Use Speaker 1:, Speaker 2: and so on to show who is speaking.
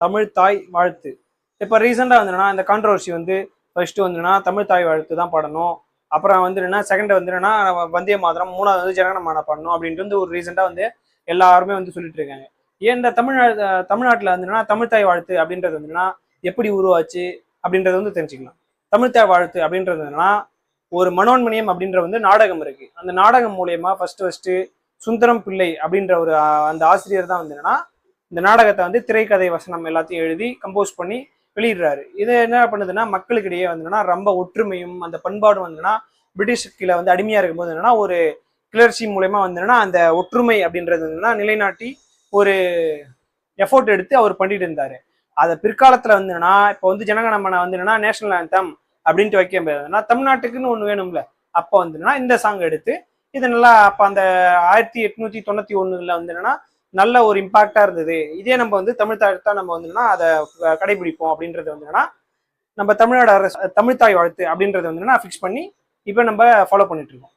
Speaker 1: தமிழ் தாய் வாழ்த்து. இப்போ ரீசெண்டாக வந்துன்னா இந்த கான்ட்ரவர்சி வந்து ஃபர்ஸ்ட் வந்துன்னா தமிழ் தாய் வாழ்த்து தான் பாடணும். அப்புறம் வந்து என்னன்னா செகண்ட் வந்து என்னன்னா வந்தே மாதரம், மூணாவது வந்து ஜனகணமன பாடணும் அப்படின்ட்டு வந்து ஒரு ரீசெண்டாக வந்து எல்லாருமே வந்து சொல்லிட்டு இருக்காங்க. ஏன் இந்த தமிழ்நாட்டில் வந்துன்னா தமிழ் தாய் வாழ்த்து அப்படின்றது வந்துன்னா எப்படி உருவாச்சு அப்படின்றது வந்து தெரிஞ்சுக்கலாம். தமிழ் தாய் வாழ்த்து அப்படின்றது என்னன்னா ஒரு மனோன்மணியம் அப்படின்ற வந்து நாடகம் இருக்கு. அந்த நாடகம் மூலயமா ஃபர்ஸ்ட் சுந்தரம் பிள்ளை அப்படின்ற ஒரு அந்த ஆசிரியர் தான் வந்து என்னன்னா இந்த நாடகத்தை வந்து திரைக்கதை வசனம் எல்லாத்தையும் எழுதி கம்போஸ் பண்ணி வெளியிடுறாரு. இது என்ன பண்ணுதுன்னா மக்களுக்கிடையே வந்துன்னா ரொம்ப ஒற்றுமையும் அந்த பண்பாடும் வந்துன்னா பிரிட்டிஷ் கீழே வந்து அடிமையா இருக்கும்போது என்னன்னா ஒரு கிளர்ச்சி மூலயமா வந்துன்னா அந்த ஒற்றுமை அப்படின்றது வந்துன்னா நிலைநாட்டி ஒரு எஃபோர்ட் எடுத்து அவர் பண்ணிட்டு இருந்தாரு. அதை பிற்காலத்துல வந்துன்னா இப்போ வந்து ஜனகணமன வந்து என்னன்னா நேஷனல் ஆந்தம் அப்படின்ட்டு வைக்க முடியாதுன்னா தமிழ்நாட்டுக்குன்னு ஒண்ணு வேணும்ல. அப்போ வந்துன்னா இந்த சாங் எடுத்து இது நல்லா அப்ப அந்த 1891 வந்து என்னன்னா நல்ல ஒரு இம்பாக்டா இருந்தது. இதே நம்ம வந்து தமிழ் தாய் தான் நம்ம வந்துன்னா அதை கடைபிடிப்போம் அப்படின்றது வந்துன்னா நம்ம தமிழ்நாடு அரசு தமிழ் தாய் வாழ்த்து அப்படின்றது வந்துன்னா ஃபிக்ஸ் பண்ணி இப்போ நம்ம ஃபாலோ பண்ணிட்டு இருக்கோம்.